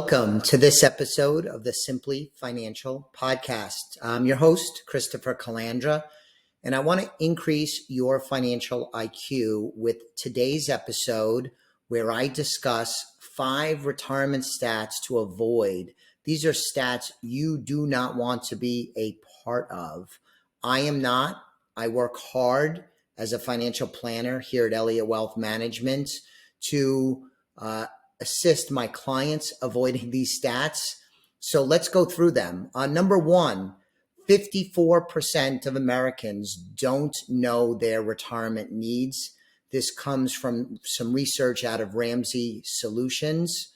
Welcome to this episode of the Simply Financial Podcast. I'm your host, Christopher Calandra, and I want to increase your financial IQ with today's episode where I discuss 5 retirement stats to avoid. These are stats you do not want to be a part of. I am not. I work hard as a financial planner here at Osaic Wealth Management to assist my clients avoiding these stats. So let's go through them. Number one, 54% of Americans don't know their retirement needs. This comes from some research out of Ramsey Solutions.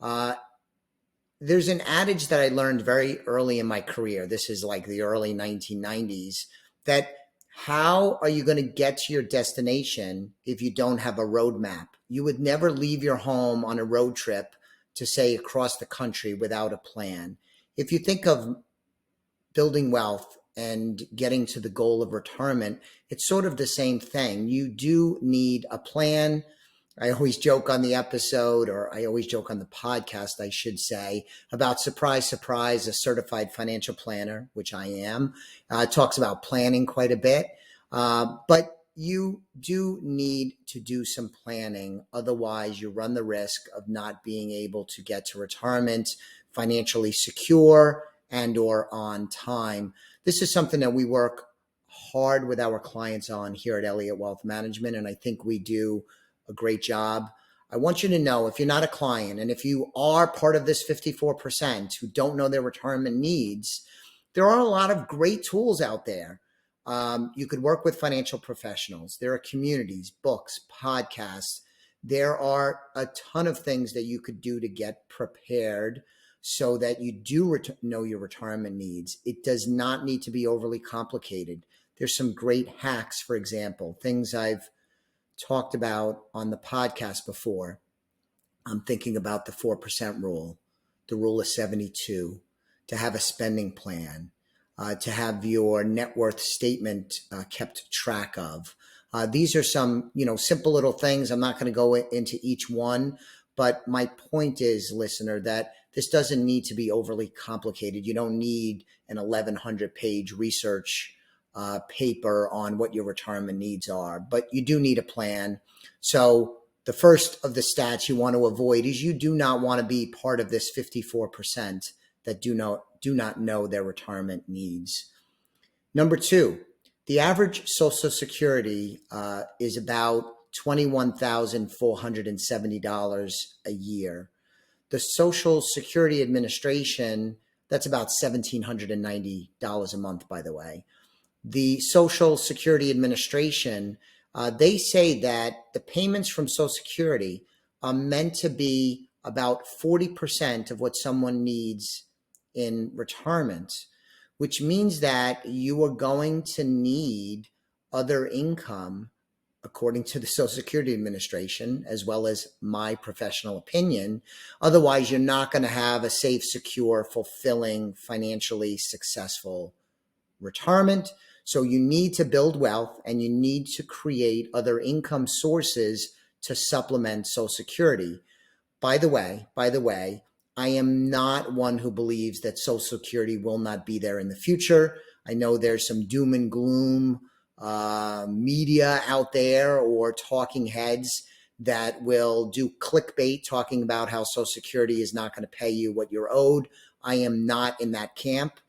There's an adage that I learned very early in my career. This is like the early 1990s, that how are you going to get to your destination if you don't have a roadmap? You would never leave your home on a road trip to say across the country without a plan. If you think of building wealth and getting to the goal of retirement, it's sort of the same thing. You do need a plan. I always joke on the episode, or I always joke on the podcast, I should say, about surprise, surprise, a certified financial planner, which I am. Talks about planning quite a bit, but you do need to do some planning. Otherwise, you run the risk of not being able to get to retirement financially secure and or on time. This is something that we work hard with our clients on here at Osaic Wealth Management, and I think we do a great job. I want you to know, if you're not a client and if you are part of this 54% who don't know their retirement needs, there are a lot of great tools out there. You could work with financial professionals. There are communities, books, podcasts. There are a ton of things that you could do to get prepared so that you do know your retirement needs. It does not need to be overly complicated. There's some great hacks, for example, things I've talked about on the podcast before. I'm thinking about the 4% rule, the rule of 72, to have a spending plan, to have your net worth statement kept track of. These are some, simple little things. I'm not going to go into each one, but my point is, listener, that this doesn't need to be overly complicated. You don't need an 1,100-page research paper on what your retirement needs are, but you do need a plan. So the first of the stats you want to avoid is you do not want to be part of this 54% that do not know their retirement needs. Number 2, the average Social Security is about $21,470 a year. The Social Security Administration, that's about $1,790 a month, by the way. The Social Security Administration, they say that the payments from Social Security are meant to be about 40% of what someone needs in retirement, which means that you are going to need other income, according to the Social Security Administration, as well as my professional opinion. Otherwise, you're not going to have a safe, secure, fulfilling, financially successful retirement. So you need to build wealth and you need to create other income sources to supplement Social Security. By the way, I am not one who believes that Social Security will not be there in the future. I know there's some doom and gloom media out there or talking heads that will do clickbait talking about how Social Security is not going to pay you what you're owed. I am not in that camp.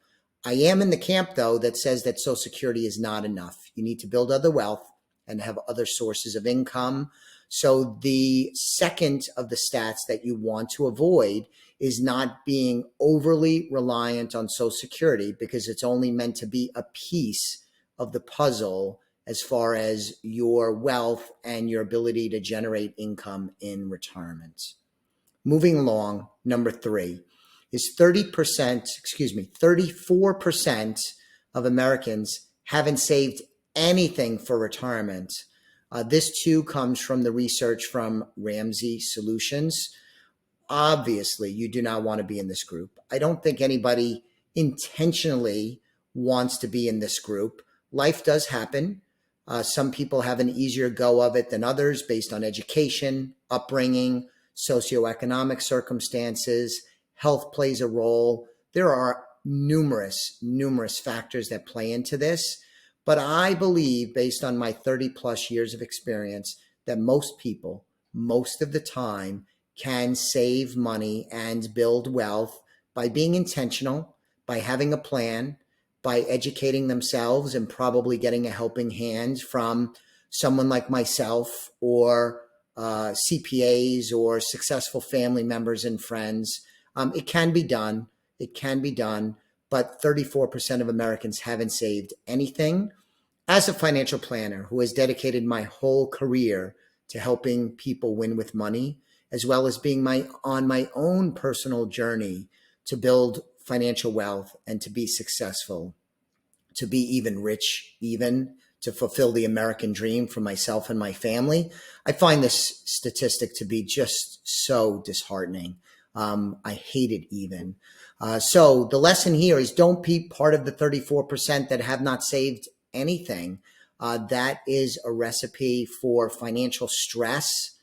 I am in the camp, though, that says that Social Security is not enough. You need to build other wealth and have other sources of income. So the second of the stats that you want to avoid is not being overly reliant on Social Security, because it's only meant to be a piece of the puzzle as far as your wealth and your ability to generate income in retirement. Moving along, number 3 is 34% of Americans haven't saved anything for retirement. This too comes from the research from Ramsey Solutions. Obviously, you do not want to be in this group. I don't think anybody intentionally wants to be in this group. Life does happen. Some people have an easier go of it than others based on education, upbringing, socioeconomic circumstances, health plays a role. There are numerous factors that play into this. But I believe, based on my 30 plus years of experience, that most people, most of the time, can save money and build wealth by being intentional, by having a plan, by educating themselves, and probably getting a helping hand from someone like myself, or CPAs, or successful family members and friends. It can be done. It can be done. But 34% of Americans haven't saved anything. As a financial planner who has dedicated my whole career to helping people win with money, as well as being on my own personal journey to build financial wealth and to be successful, to be even rich, even to fulfill the American dream for myself and my family, I find this statistic to be just so disheartening. I hate it even. So the lesson here is, don't be part of the 34% that have not saved anything. That is a recipe for financial stress,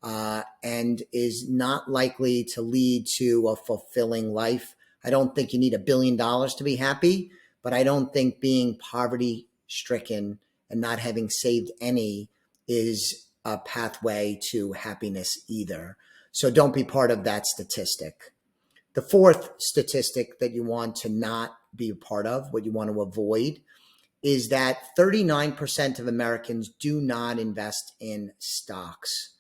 and is not likely to lead to a fulfilling life. I don't think you need $1 billion to be happy, but I don't think being poverty stricken and not having saved any is a pathway to happiness either. So don't be part of that statistic. The fourth statistic that you want to not be a part of, what you want to avoid, is that 39% of Americans do not invest in stocks.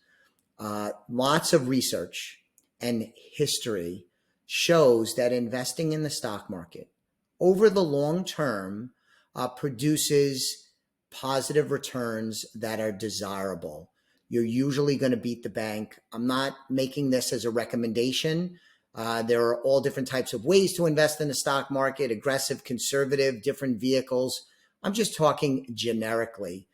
Lots of research and history shows that investing in the stock market over the long term produces positive returns that are desirable. You're usually going to beat the bank. I'm not making this as a recommendation. There are all different types of ways to invest in the stock market: aggressive, conservative, different vehicles. I'm just talking generically,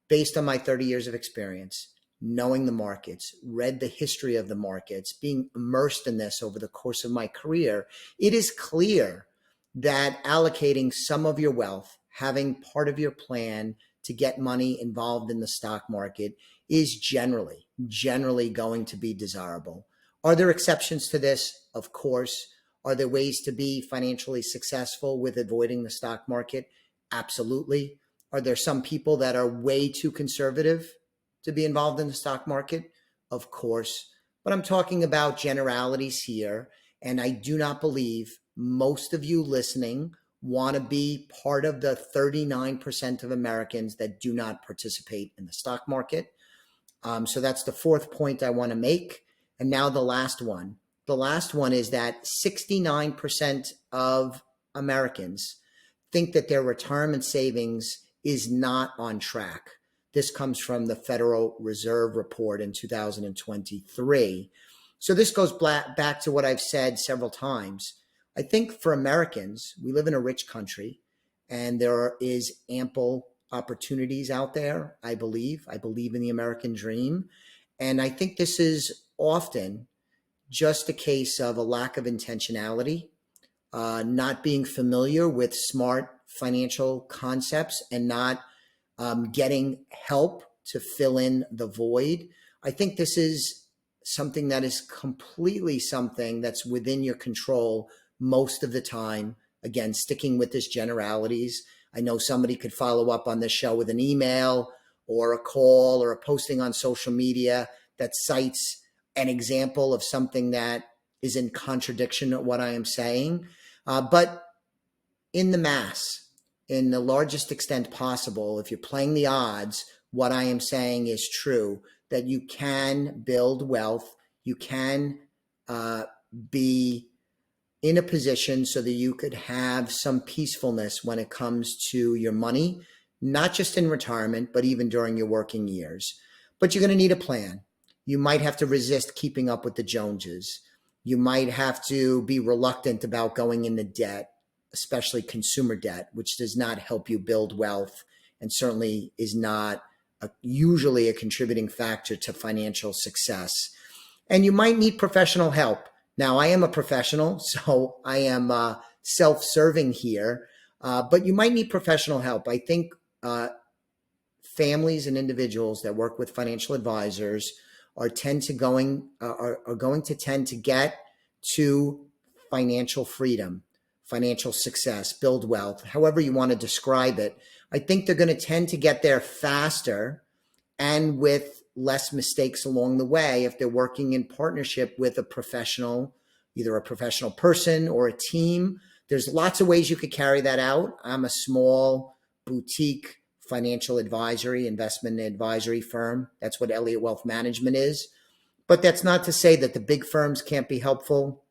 based on my 30 years of experience, knowing the markets, read the history of the markets, being immersed in this over the course of my career. It is clear that allocating some of your wealth, having part of your plan to get money involved in the stock market, is generally going to be desirable. Are there exceptions to this? Of course. Are there ways to be financially successful with avoiding the stock market? Absolutely. Are there some people that are way too conservative to be involved in the stock market? Of course. But I'm talking about generalities here, and I do not believe most of you listening want to be part of the 39% of Americans that do not participate in the stock market. So that's the fourth point I want to make. And now the last one. The last one is that 69% of Americans think that their retirement savings is not on track. This comes from the Federal Reserve report in 2023. So this goes back to what I've said several times. I think for Americans, we live in a rich country, and there is ample opportunities out there. I believe in the American dream. And I think this is often just a case of a lack of intentionality, not being familiar with smart financial concepts, and not getting help to fill in the void. I think this is something that is completely something that's within your control most of the time. Again, sticking with this generalities. I know somebody could follow up on this show with an email or a call or a posting on social media that cites an example of something that is in contradiction of what I am saying. But in the mass, in the largest extent possible, if you're playing the odds, what I am saying is true, that you can build wealth. You can be in a position so that you could have some peacefulness when it comes to your money, not just in retirement, but even during your working years. But you're going to need a plan. You might have to resist keeping up with the Joneses. You might have to be reluctant about going into debt, especially consumer debt, which does not help you build wealth and certainly is not usually a contributing factor to financial success. And you might need professional help. Now, I am a professional, so I am self-serving here, but you might need professional help. I think families and individuals that work with financial advisors are going to tend to get to financial freedom, financial success, build wealth, however you want to describe it, I think they're going to tend to get there faster and with less mistakes along the way if they're working in partnership with a professional, either a professional person or a team. There's lots of ways you could carry that out. I'm a small boutique financial advisory, investment advisory firm. That's what Elliott Wealth Management is. But that's not to say that the big firms can't be helpful,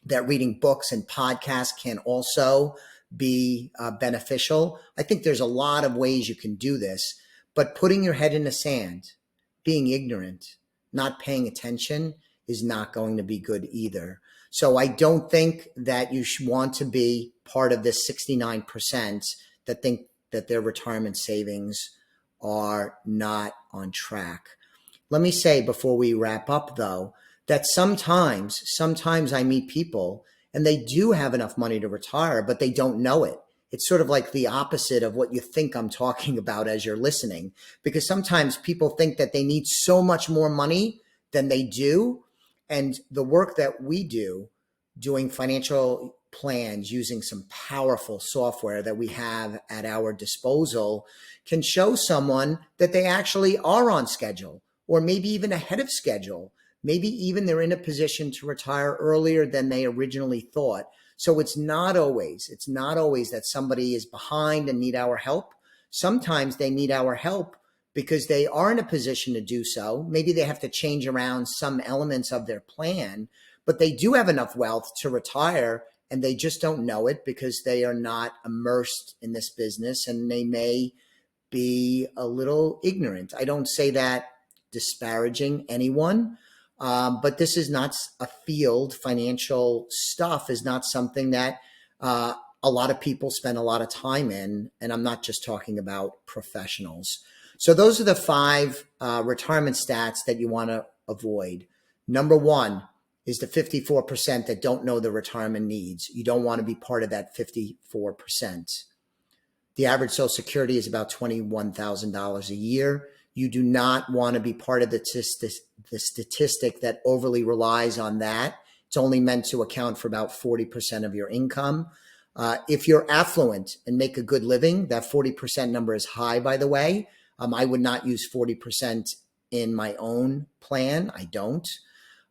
that reading books and podcasts can also be beneficial. I think there's a lot of ways you can do this, but putting your head in the sand, being ignorant, not paying attention is not going to be good either. So I don't think that you should want to be part of this 69% that think that their retirement savings are not on track. Let me say before we wrap up, though, that sometimes I meet people and they do have enough money to retire, but they don't know it. It's sort of like the opposite of what you think I'm talking about as you're listening, because sometimes people think that they need so much more money than they do. And the work that we do, doing financial plans using some powerful software that we have at our disposal, can show someone that they actually are on schedule, or maybe even ahead of schedule. Maybe even they're in a position to retire earlier than they originally thought. So it's not always that somebody is behind and need our help. Sometimes they need our help because they are in a position to do so. Maybe they have to change around some elements of their plan, but they do have enough wealth to retire and they just don't know it because they are not immersed in this business and they may be a little ignorant. I don't say that disparaging anyone. But this is not a field. Financial stuff is not something that a lot of people spend a lot of time in. And I'm not just talking about professionals. So those are the 5 retirement stats that you want to avoid. Number 1 is the 54% that don't know the retirement needs. You don't want to be part of that 54%. The average Social Security is about $21,000 a year. You do not want to be part of the statistic that overly relies on that. It's only meant to account for about 40% of your income. If you're affluent and make a good living, that 40% number is high, by the way. I would not use 40% in my own plan. I don't.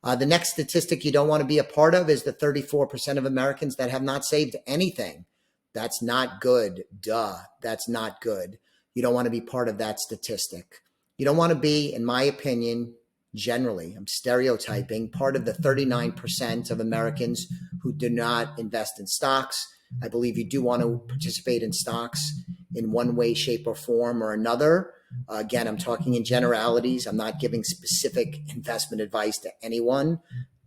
The next statistic you don't want to be a part of is the 34% of Americans that have not saved anything. That's not good. Duh. That's not good. You don't want to be part of that statistic. You don't want to be, in my opinion, generally, I'm stereotyping, part of the 39% of Americans who do not invest in stocks. I believe you do want to participate in stocks in one way, shape, or form or another. Again, I'm talking in generalities. I'm not giving specific investment advice to anyone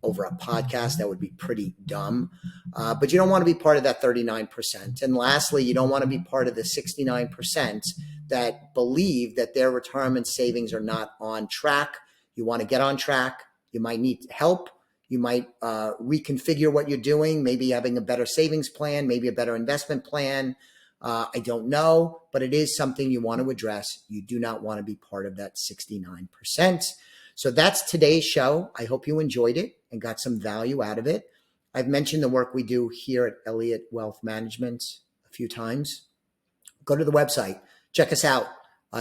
over a podcast. That would be pretty dumb. But you don't want to be part of that 39%. And lastly, you don't want to be part of the 69% that believe that their retirement savings are not on track. You want to get on track. You might need help. You might reconfigure what you're doing, maybe having a better savings plan, maybe a better investment plan. I don't know, but it is something you want to address. You do not want to be part of that 69%. So that's today's show. I hope you enjoyed it and got some value out of it. I've mentioned the work we do here at Elliott Wealth Management a few times. Go to the website. Check us out.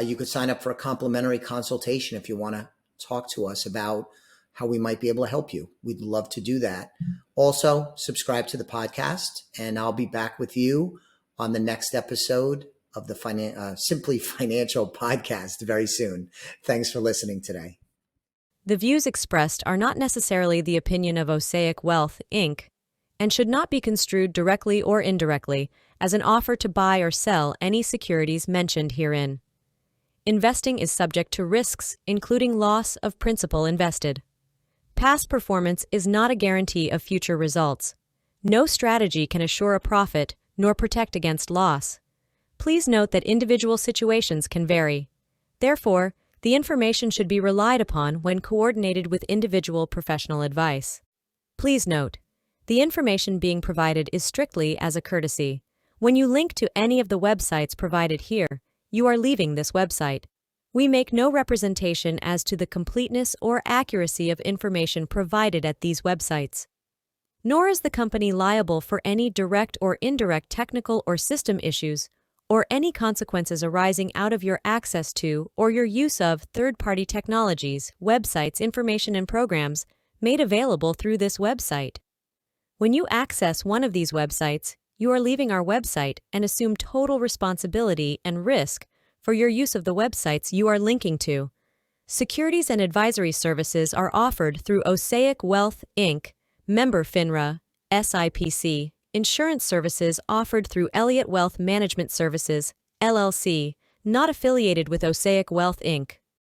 You could sign up for a complimentary consultation if you want to talk to us about how we might be able to help you. We'd love to do that. Also, subscribe to the podcast, and I'll be back with you on the next episode of the Simply Financial podcast very soon. Thanks for listening today. The views expressed are not necessarily the opinion of Osaic Wealth, Inc., and should not be construed directly or indirectly as an offer to buy or sell any securities mentioned herein. Investing is subject to risks, including loss of principal invested. Past performance is not a guarantee of future results. No strategy can assure a profit nor protect against loss. Please note that individual situations can vary. Therefore, the information should be relied upon when coordinated with individual professional advice. Please note, the information being provided is strictly as a courtesy. When you link to any of the websites provided here, you are leaving this website. We make no representation as to the completeness or accuracy of information provided at these websites. nor is the company liable for any direct or indirect technical or system issues, or any consequences arising out of your access to or your use of third-party technologies, websites, information, and programs made available through this website. When you access one of these websites, you are leaving our website and assume total responsibility and risk for your use of the websites you are linking to. Securities and advisory services are offered through Osaic Wealth, Inc., member FINRA, SIPC. Insurance services offered through Elliott Wealth Management Services, LLC, not affiliated with Osaic Wealth, Inc.